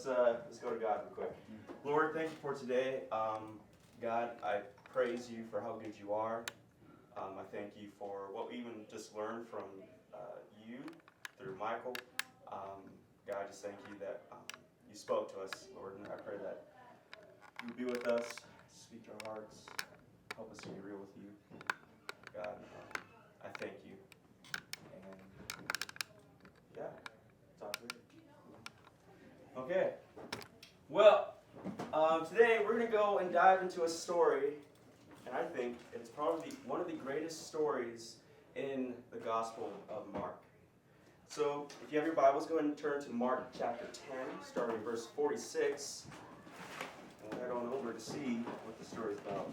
Let's go to God real quick. Lord, thank you for today. God, I praise you for how good you are. I thank you for what we even just learned from you through Michael. God, I just thank you that you spoke to us, Lord, and I pray that you be with us, speak to our hearts, help us to be real with you. God, I thank you. And yeah, talk to you. Okay. Well, today we're going to go and dive into a story, and I think it's probably one of the greatest stories in the Gospel of Mark. So, if you have your Bibles, go ahead and turn to Mark chapter 10, starting in verse 46. And we'll head on over to see what the story is about.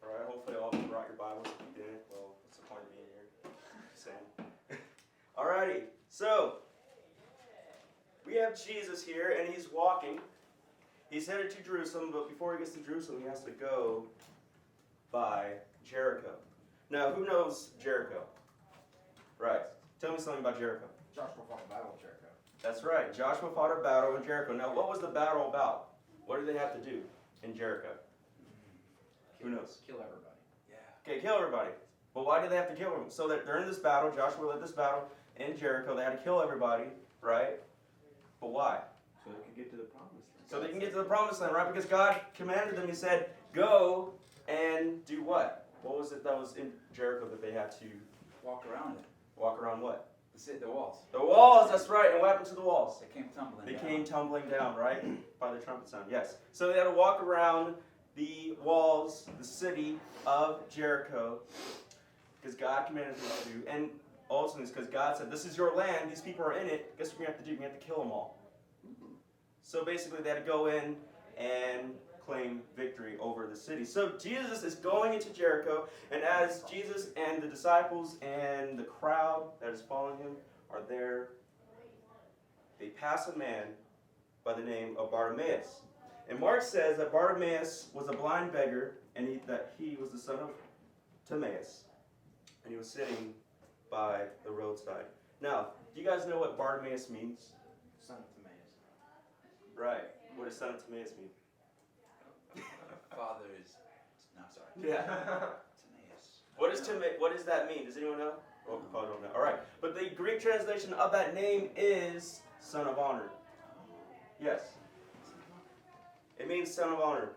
Alright, hopefully all of you brought your Bibles. If you didn't, well, what's the point of being here? Just saying. Alrighty, so we have Jesus here, and he's walking. He's headed to Jerusalem, but before he gets to Jerusalem, he has to go by Jericho. Now, who knows Jericho? Right. Tell me something about Jericho. Joshua fought a battle in Jericho. That's right. Joshua fought a battle in Jericho. Now, what was the battle about? What did they have to do in Jericho? Who knows? Kill everybody. Yeah. Okay, kill everybody. Well, why did they have to kill them? So that during this battle, Joshua led this battle in Jericho. They had to kill everybody, right? But why? So they could get to the promised land. So they can get to the promised land, right? Because God commanded them. He said, go and do what? What was it that was in Jericho that they had to Walk around it. walk around what? The walls. The walls, that's right. And what happened to the walls? They came tumbling They down. came tumbling down, right? By the trumpet sound, yes. So they had to walk around the walls, the city of Jericho, because God commanded them to. And also it's because God said, this is your land, these people are in it. Guess what we have to do? We have to kill them all. So basically they had to go in and claim victory over the city. So Jesus is going into Jericho, and as Jesus and the disciples and the crowd that is following him are there, they pass a man by the name of Bartimaeus. And Mark says that Bartimaeus was a blind beggar, and that he was the son of Timaeus, and he was sitting by the roadside. Now, do you guys know what Bartimaeus means? Son of Timaeus. Right. What does son of Timaeus mean? Father is... No, sorry. Yeah. Timaeus. What does that mean? Does anyone know? Oh, probably don't know. All right. But the Greek translation of that name is son of honor. Yes. It means son of honor.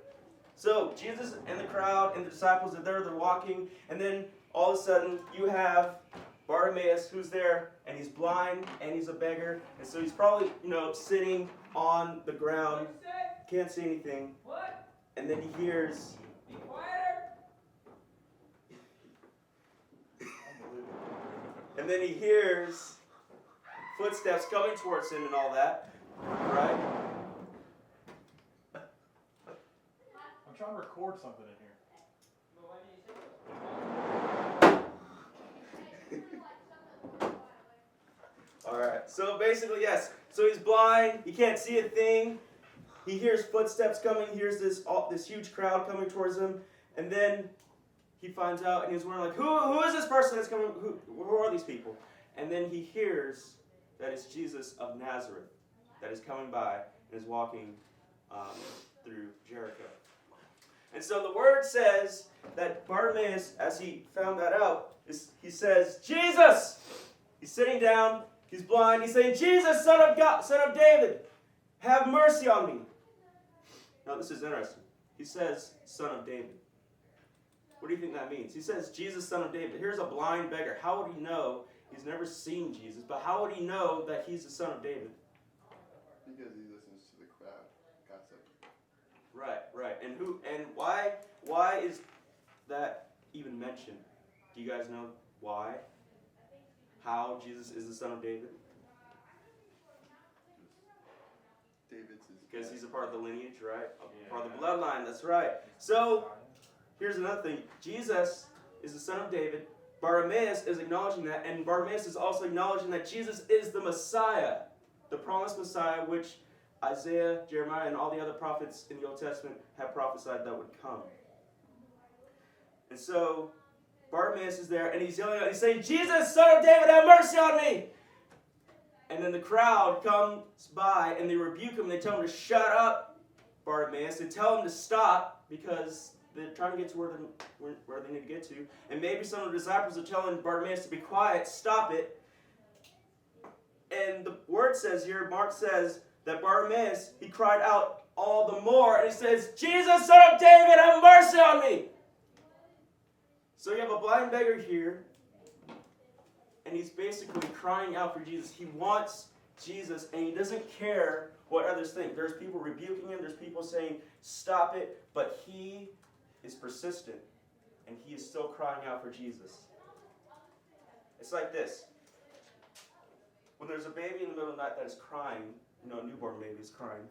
So Jesus and the crowd and the disciples are there. They're walking, and then all of a sudden you have Bartimaeus who's there, and he's blind and he's a beggar, and so he's probably sitting on the ground, can't see anything. What? And then he hears. Be quieter. And then he hears footsteps coming towards him and all that, right? I'm trying to record something in here. But why do you say that? All right. So basically, yes. So he's blind. He can't see a thing. He hears footsteps coming. He hears this huge crowd coming towards him, and then he finds out, and he's wondering, like, who is this person that's coming? Who are these people? And then he hears that it's Jesus of Nazareth that is coming by and is walking through Jericho. And so the word says that Bartimaeus, as he found that out, he says, Jesus! He's sitting down. He's blind. He's saying, Jesus, Son of God, Son of David, have mercy on me. Now this is interesting. He says, Son of David. What do you think that means? He says, Jesus, Son of David. Here's a blind beggar. How would he know? He's never seen Jesus, but how would he know that he's the Son of David? Because he listens to the crowd gossip. Right. And why is that even mentioned? Do you guys know why? How Jesus is the Son of David? David's his Because dad. he's a part of the lineage, right? A part of the bloodline, that's right. So, here's another thing. Jesus is the Son of David. Bartimaeus is acknowledging that, and Bartimaeus is also acknowledging that Jesus is the Messiah, the promised Messiah, which Isaiah, Jeremiah, and all the other prophets in the Old Testament have prophesied that would come. And so, Bartimaeus is there, and he's yelling out, he's saying, Jesus, Son of David, have mercy on me! And then the crowd comes by and they rebuke him. They tell him to shut up, Bartimaeus. They tell him to stop because they're trying to get to where they need to get to. And maybe some of the disciples are telling Bartimaeus to be quiet, stop it. And the word says here, Mark says, that Bartimaeus, he cried out all the more, and he says, Jesus, son of David, have mercy on me. So you have a blind beggar here, and he's basically crying out for Jesus. He wants Jesus, and he doesn't care what others think. There's people rebuking him, there's people saying, stop it, but he is persistent, and he is still crying out for Jesus. It's like this. When there's a baby in the middle of the night that is crying, a newborn baby is crying.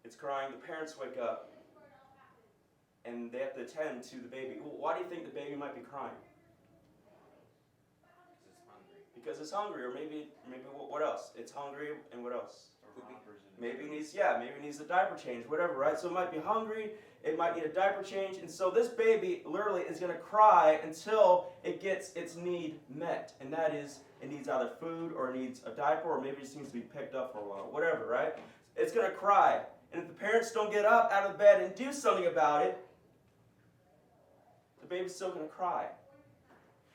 It's crying, the parents wake up, and they have to attend to the baby. Well, why do you think the baby might be crying? Because it's hungry, or maybe what else? It's hungry, and what else? Maybe it needs a diaper change, whatever, right? So it might be hungry, it might need a diaper change, and so this baby literally is going to cry until it gets its need met, and that is, it needs either food, or it needs a diaper, or maybe it just needs to be picked up for a while, whatever, right? It's going to cry, and if the parents don't get up out of bed and do something about it, the baby's still going to cry.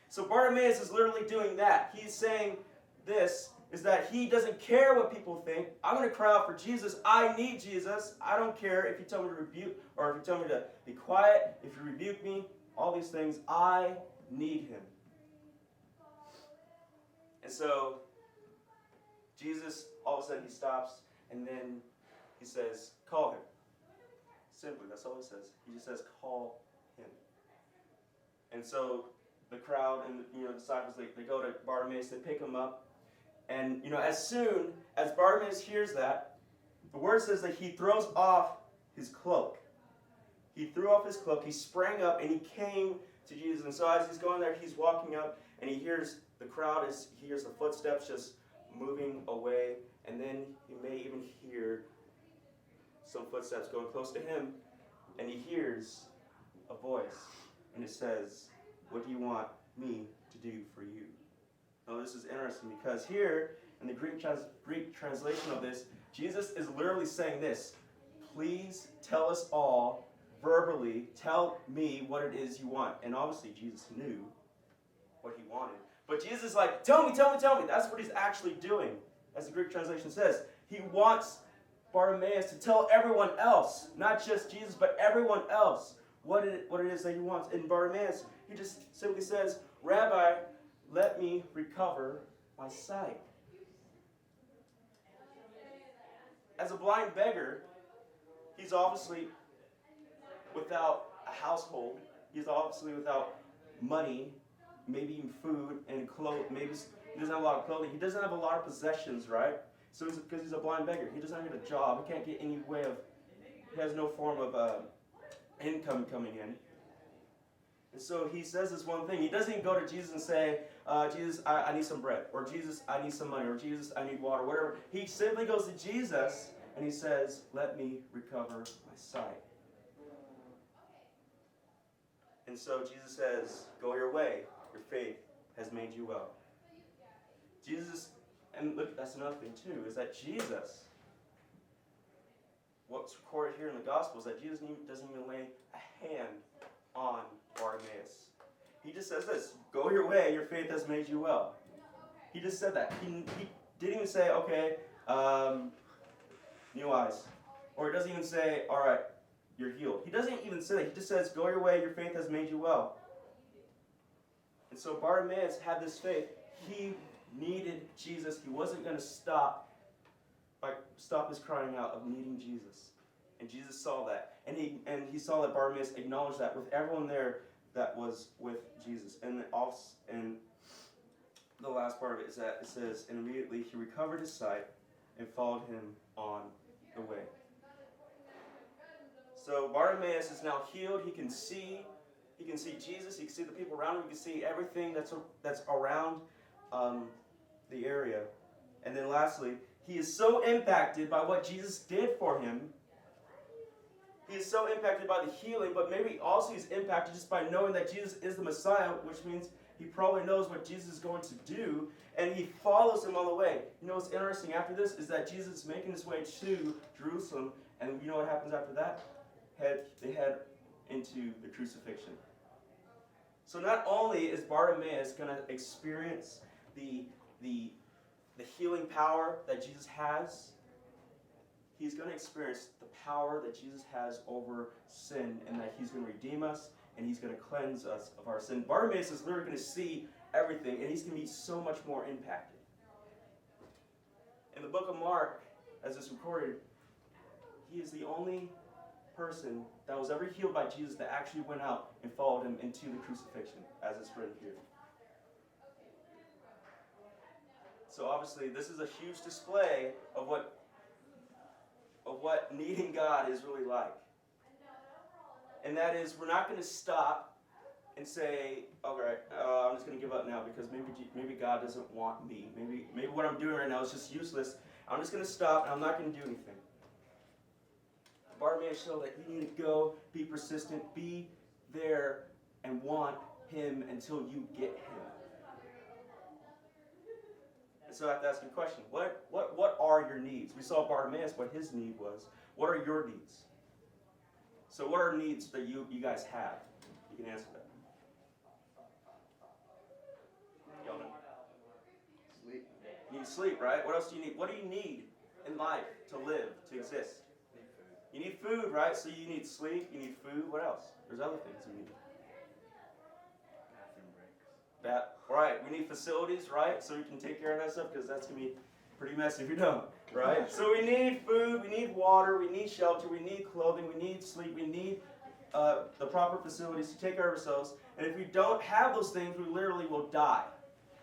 So Bartimaeus is literally doing that. He's saying this, is that he doesn't care what people think. I'm going to cry out for Jesus. I need Jesus. I don't care if you tell me to rebuke, or if you tell me to be quiet, if you rebuke me, all these things. I need him. And so Jesus, all of a sudden he stops, and then he says, call him. Simply, that's all he says. He just says, call him. And so the crowd and the disciples, they go to Bartimaeus, they pick him up. And, as soon as Bartimaeus hears that, the word says that he throws off his cloak. He threw off his cloak, he sprang up, and he came to Jesus. And so as he's going there, he's walking up, and he hears the crowd, he hears the footsteps just moving away. And then he may even hear some footsteps going close to him. And he hears a voice, and it says, what do you want me to do for you? Now this is interesting because here in the Greek translation of this, Jesus is literally saying this, please tell us all verbally, tell me what it is you want. And obviously Jesus knew what he wanted. But Jesus is like, tell me. That's what he's actually doing, as the Greek translation says. He wants Bartimaeus to tell everyone else, not just Jesus, but everyone else, what it is that he wants. And Bartimaeus, he just simply says, Rabbi, let me recover my sight. As a blind beggar, he's obviously without a household. He's obviously without money, maybe even food and clothes. Maybe he doesn't have a lot of clothing. He doesn't have a lot of possessions, right? So because he's a blind beggar, he doesn't have a job. He can't get any way of, he has no form of income coming in. And so he says this one thing. He doesn't even go to Jesus and say, Jesus, I need some bread. Or Jesus, I need some money. Or Jesus, I need water. Whatever. He simply goes to Jesus and he says, let me recover my sight. And so Jesus says, go your way. Your faith has made you well. Jesus, and look, that's another thing too, is that Jesus, what's recorded here in the Gospel is that Jesus doesn't even lay a hand on Bartimaeus. He just says this, go your way, your faith has made you well. He just said that. He didn't even say, okay, new eyes. Or he doesn't even say, all right, you're healed. He doesn't even say that. He just says, go your way, your faith has made you well. And so Bartimaeus had this faith. He needed Jesus. He wasn't going to stop his crying out of needing Jesus. And Jesus saw that. And he saw that Bartimaeus acknowledged that with everyone there that was with Jesus. And the last part of it is that it says, and immediately he recovered his sight and followed him on the way. So Bartimaeus is now healed. He can see Jesus. He can see the people around him. He can see everything that's around the area. And then lastly, he is so impacted by what Jesus did for him. He is so impacted by the healing, but maybe also he's impacted just by knowing that Jesus is the Messiah, which means He probably knows what Jesus is going to do, and he follows him on the way. You know what's interesting after this is that Jesus is making his way to Jerusalem, and you know what happens after that? They head into the crucifixion. So not only is Bartimaeus going to experience the healing power that Jesus has, he's going to experience the power that Jesus has over sin, and that he's going to redeem us, and he's going to cleanse us of our sin. Bartimaeus is literally going to see everything, and he's going to be so much more impacted. In the book of Mark, as it's recorded, he is the only person that was ever healed by Jesus that actually went out and followed him into the crucifixion, as it's written here. So obviously, this is a huge display of what needing God is really like. And that is, we're not going to stop and say, all right, I'm just going to give up now because maybe God doesn't want me. Maybe what I'm doing right now is just useless. I'm just going to stop and I'm not going to do anything. Bartimaeus showed that you need to go, be persistent, be there, and want him until you get him. And so I have to ask you a question. What are your needs? We saw Bartimaeus, what his need was. What are your needs? So what are needs that you guys have? You can answer that. Yeldon? Sleep. You need sleep, right? What else do you need? What do you need in life to live, to exist? You need food, right? So you need sleep, you need food. What else? There's other things you need. Bathroom breaks. Right, we need facilities, right? So we can take care of that stuff because that's going to be pretty messy if you don't, right? So we need food, we need water, we need shelter, we need clothing, we need sleep, we need the proper facilities to take care of ourselves. And if we don't have those things, we literally will die.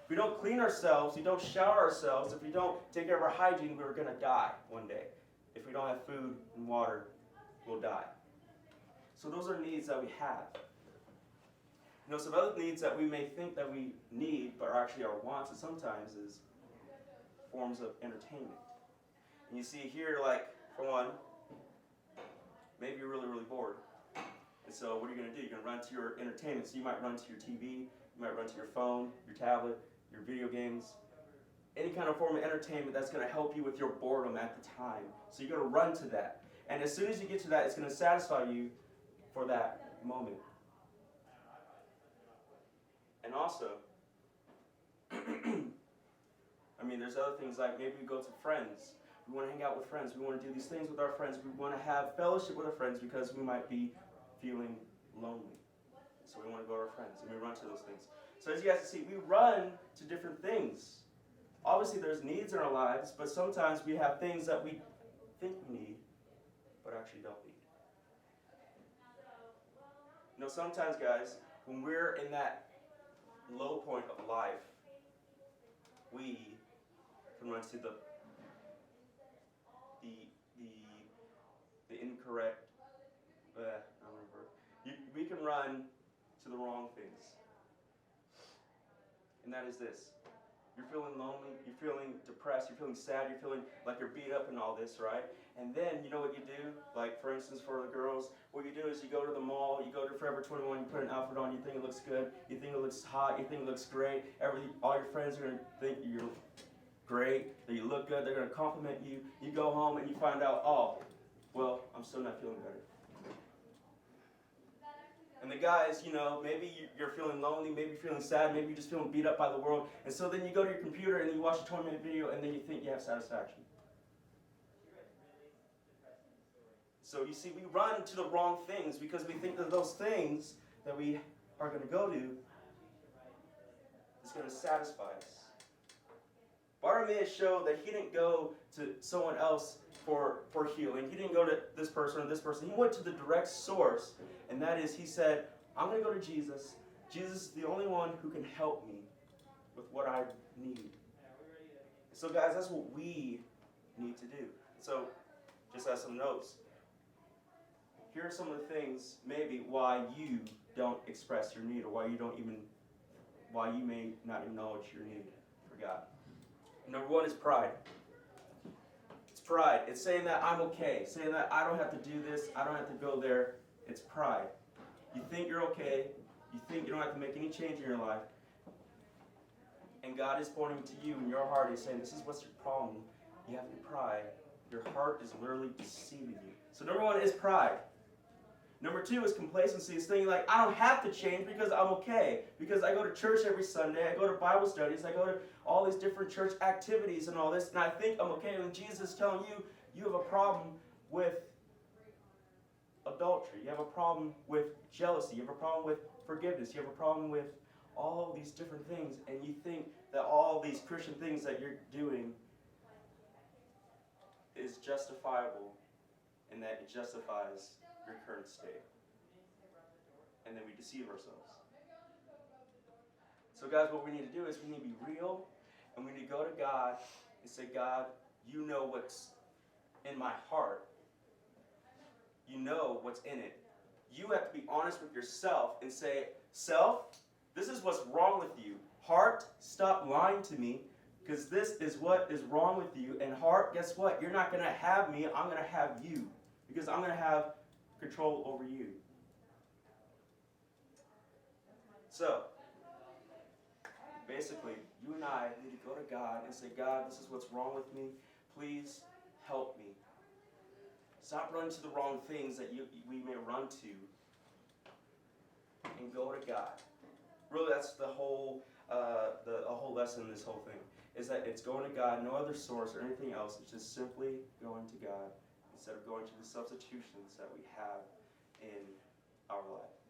If we don't clean ourselves, we don't shower ourselves, if we don't take care of our hygiene, we're going to die one day. If we don't have food and water, we'll die. So those are needs that we have. You know, some other needs that we may think that we need, but are actually our wants, and sometimes is forms of entertainment. And you see here, like, for one, maybe you're really, really bored. And so what are you going to do? You're going to run to your entertainment. So you might run to your TV, you might run to your phone, your tablet, your video games, any kind of form of entertainment that's going to help you with your boredom at the time. So you're going to run to that. And as soon as you get to that, it's going to satisfy you for that moment. And also, I mean, there's other things like maybe we go to friends. We want to hang out with friends. We want to do these things with our friends. We want to have fellowship with our friends because we might be feeling lonely. So we want to go to our friends, and we run to those things. So as you guys can see, we run to different things. Obviously, there's needs in our lives, but sometimes we have things that we think we need, but actually don't need. You know, sometimes, guys, when we're in that low point of life, we can run to the incorrect. I don't remember. We can run to the wrong things, and that is this. You're feeling lonely, you're feeling depressed, you're feeling sad, you're feeling like you're beat up and all this, right? And then, you know what you do? Like, for instance, for the girls, what you do is you go to the mall, you go to Forever 21, you put an outfit on, you think it looks good, you think it looks hot, you think it looks great. All your friends are going to think you're great, that you look good, they're going to compliment you. You go home and you find out, oh, well, I'm still not feeling better. And the guys, you know, maybe you're feeling lonely, maybe you're feeling sad, maybe you're just feeling beat up by the world. And so then you go to your computer and you watch a 20-minute video and then you think you have satisfaction. So you see, we run to the wrong things because we think that those things that we are going to go to is going to satisfy us. Bartimaeus showed that he didn't go to someone else for healing. He didn't go to this person or this person. He went to the direct source, and that is, he said, I'm going to go to Jesus. Jesus is the only one who can help me with what I need. So guys, that's what we need to do. So, just as some notes, here are some of the things, maybe, why you don't express your need, or why you may not acknowledge your need for God. Number one is pride. It's pride. It's saying that I'm okay, saying that I don't have to do this, I don't have to go there. It's pride. You think you're okay, you think you don't have to make any change in your life, and God is pointing to you in your heart. He's saying, this is what's your problem. You have your pride. Your heart is literally deceiving you. So number 1 is pride. Number 2 is complacency. It's thinking like, I don't have to change because I'm okay. Because I go to church every Sunday. I go to Bible studies. I go to all these different church activities and all this. And I think I'm okay. When Jesus is telling you, you have a problem with adultery. You have a problem with jealousy. You have a problem with forgiveness. You have a problem with all these different things. And you think that all these Christian things that you're doing is justifiable, and that it justifies your current state. And then we deceive ourselves. So guys, what we need to do is we need to be real, and we need to go to God and say, God, you know what's in my heart. You know what's in it. You have to be honest with yourself and say, self, this is what's wrong with you. Heart, stop lying to me, because this is what is wrong with you. And heart, guess what? You're not going to have me. I'm going to have you, because I'm going to have control over you. So, basically, you and I need to go to God and say, God, this is what's wrong with me. Please help me. Stop running to the wrong things that we may run to, and go to God. Really, that's the whole lesson in this whole thing, is that it's going to God, no other source or anything else. It's just simply going to God instead of going to the substitutions that we have in our life.